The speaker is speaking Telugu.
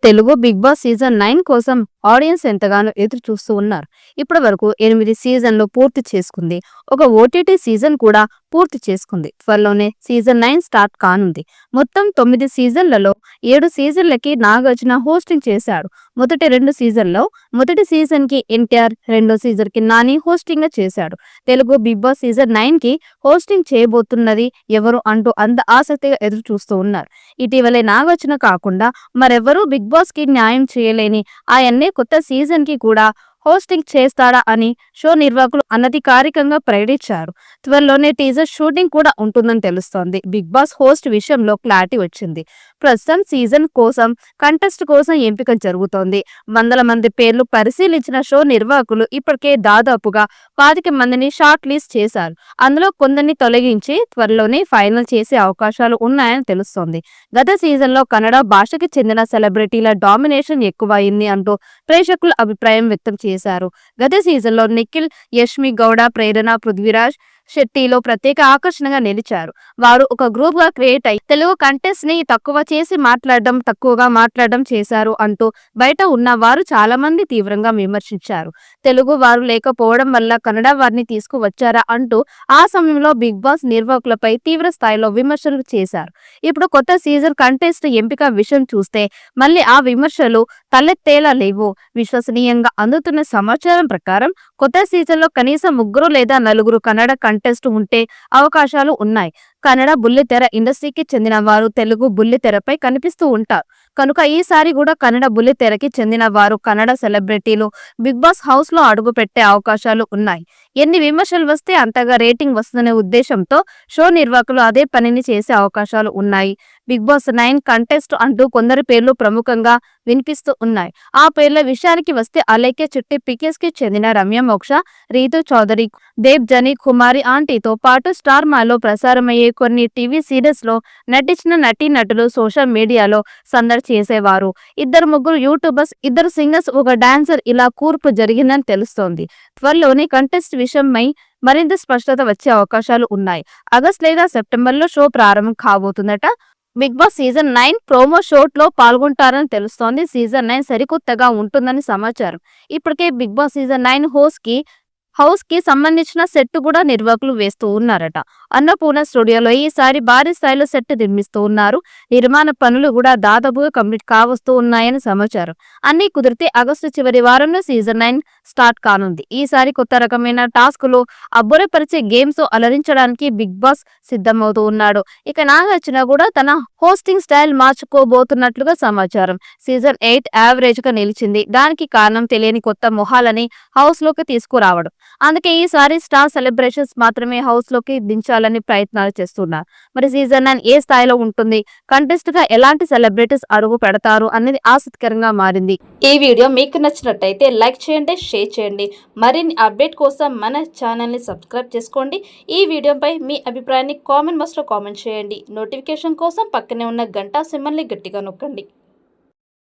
తెలుగు బిగ్ బాస్ సీజన్ 9 కోసం ఆడియన్స్ ఎంతగానో ఎదురు చూస్తూ ఉన్నారు. ఇప్పటి వరకు 8 సీజన్లు పూర్తి చేసుకుంది. ఒక ఓటీటీ సీజన్ కూడా పూర్తి చేసుకుంది. త్వరలోనే సీజన్ 9 స్టార్ట్ కానుంది. మొత్తం 9 సీజన్లలో 7 సీజన్లకి నాగార్జున హోస్టింగ్ చేశాడు. మొదటి 2 సీజన్లో మొదటి సీజన్ కి ఎన్టీఆర్, రెండో సీజన్ కి నాని హోస్టింగ్ చేశాడు. తెలుగు బిగ్ బాస్ సీజన్ 9 కి హోస్టింగ్ చేయబోతున్నది ఎవరు అంటూ అంత ఆసక్తిగా ఎదురు చూస్తూ ఉన్నారు. ఇటీవలే నాగార్జున కాకుండా మరెవరూ బిగ్ బాస్ కి న్యాయం చేయలేని ఆయన్నే కొత్త సీజన్ కి కూడా హోస్టింగ్ చేస్తాడా అని షో నిర్వాహకులు అనధికారికంగా ప్రకటించారు. త్వరలోనే టీజర్ షూటింగ్ కూడా ఉంటుందని తెలుస్తోంది. బిగ్ బాస్ హోస్ట్ విషయంలో క్లారిటీ వచ్చింది. ప్రస్తుతం సీజన్ కోసం కంటెస్ట్ కోసం ఎంపిక జరుగుతోంది. వందల మంది పేర్లు పరిశీలించిన షో నిర్వాహకులు ఇప్పటికే దాదాపుగా 25 మందిని షార్ట్ లిస్ట్ చేశారు. అందులో కొందరిని తొలగించి త్వరలోనే ఫైనల్ చేసే అవకాశాలు ఉన్నాయని తెలుస్తోంది. గత సీజన్లో కన్నడ భాషకి చెందిన సెలబ్రిటీల డామినేషన్ ఎక్కువైంది అంటూ ప్రేక్షకులు అభిప్రాయం వ్యక్తం చేశారు. గత సీజన్లో నిఖిల్, యష్మి గౌడ, ప్రేరణ, పృథ్వీరాజ్ శెట్టిలో ప్రత్యేక ఆకర్షణగా నిలిచారు. వారు ఒక గ్రూప్ గా క్రియేట్ అయ్యి తెలుగు కంటెస్ట్ ని తక్కువగా మాట్లాడడం చేశారు అంటూ బయట ఉన్న వారు చాలా మంది తీవ్రంగా విమర్శించారు. తెలుగు వారు లేకపోవడం వల్ల కన్నడ వారిని తీసుకువచ్చారా అంటూ ఆ సమయంలో బిగ్ బాస్ నిర్వాహకులపై తీవ్ర స్థాయిలో విమర్శలు చేశారు. ఇప్పుడు కొత్త సీజన్ కంటెస్ట్ ఎంపిక విషయం చూస్తే మళ్ళీ ఆ విమర్శలు తలెత్తేలా లేవు. విశ్వసనీయంగా అందుతున్న సమాచారం ప్రకారం కొత్త సీజన్ లో కనీసం 3 లేదా 4 కన్నడ కంటెస్ట్ ఉంటే అవకాశాలు ఉన్నాయి. కన్నడ బుల్లితెర ఇండస్ట్రీకి చెందిన వారు తెలుగు బుల్లితెరపై కనిపిస్తూ ఉంటారు కనుక ఈసారి కూడా కన్నడ బుల్లితెరకి చెందిన వారు కన్నడ సెలబ్రిటీలు బిగ్ బాస్ హౌస్ లో అడుగు పెట్టే అవకాశాలు ఉన్నాయి. ఎన్ని విమర్శలు వస్తే అంతగా రేటింగ్ వస్తుందనే ఉద్దేశంతో షో నిర్వాహకులు అదే పనిని చేసే అవకాశాలు ఉన్నాయి. బిగ్ బాస్ 9 కంటెస్ట్ అంటూ కొందరి పేర్లు ప్రముఖంగా వినిపిస్తూ ఉన్నాయి. ఆ పేర్ల విషయానికి వస్తే అలేఖ్య చిట్టి, పికెస్ కి చెందిన రమ్య మోక్ష, రీతు చౌదరి, దేవ్ జని, కుమారి ఆంటీతో పాటు స్టార్ మాలో ప్రసారమయ్యే కొన్ని టీవీ సీరియల్స్ లో నటించిన నటీనటులు సోషల్ మీడియాలో సందడి చేసేవారు. 2-3 యూట్యూబర్స్, 2 సింగర్స్, ఒక డాన్సర్ ఇలా కూర్పు జరిగిందని తెలుస్తోంది. త్వరలోనే కంటెస్ట్ విషయమై మరింత స్పష్టత వచ్చే అవకాశాలు ఉన్నాయి. ఆగస్ట్ లేదా సెప్టెంబర్ లో షో ప్రారంభం కాబోతుందట. Big Boss season 9 promo shoot లో పాల్గొంటారని తెలుస్తోంది. సీజన్ 9 సరికొత్తగా ఉంటుందని సమాచారం. ఇప్పటికే బిగ్ బాస్ సీజన్ 9 హౌస్ కి సంబంధించిన సెట్ కూడా నిర్వాహకులు వేస్తూ ఉన్నారట. అన్నపూర్ణ స్టూడియోలో ఈసారి భారీ స్థాయిలో సెట్ నిర్మిస్తూ ఉన్నారు. నిర్మాణ పనులు కూడా దాదాపుగా కంప్లీట్ కావస్తూ ఉన్నాయని సమాచారం. అన్ని కుదిరితే ఆగస్టు చివరి వారంలో సీజన్ 9 స్టార్ట్ కానుంది. ఈసారి కొత్త రకమైన టాస్కులు, అబ్బురపరిచే గేమ్స్ అలరించడానికి బిగ్ బాస్ సిద్ధమవుతూ ఉన్నాడు. ఇక నాగార్జున కూడా తన హోస్టింగ్ స్టైల్ మార్చుకోబోతున్నట్లుగా సమాచారం. సీజన్ 8 యావరేజ్ గా నిలిచింది. దానికి కారణం తెలియని కొత్త మొహాలని హౌస్ లోకి తీసుకురావడం. అందుకే ఈసారి స్టార్ సెలబ్రేషన్స్ మాత్రమే హౌస్ లోకి దించాలని ప్రయత్నాలు చేస్తున్నారు. మరి సీజన్ 9 ఏ స్థాయిలో ఉంటుంది, కంటెస్ట్ గా ఎలాంటి సెలబ్రిటీస్ అడుగు పెడతారు అనేది ఆసక్తికరంగా మారింది. ఈ వీడియో మీకు నచ్చినట్టయితే లైక్ చేయండి, షేర్ చేయండి. మరిన్ని అప్డేట్ కోసం మన ఛానల్ ని సబ్స్క్రైబ్ చేసుకోండి. ఈ వీడియోపై మీ అభిప్రాయాన్ని కామెంట్ బాక్స్ లో కామెంట్ చేయండి. నోటిఫికేషన్ కోసం పక్కనే ఉన్న గంట సింబల్ ని గట్టిగా నొక్కండి.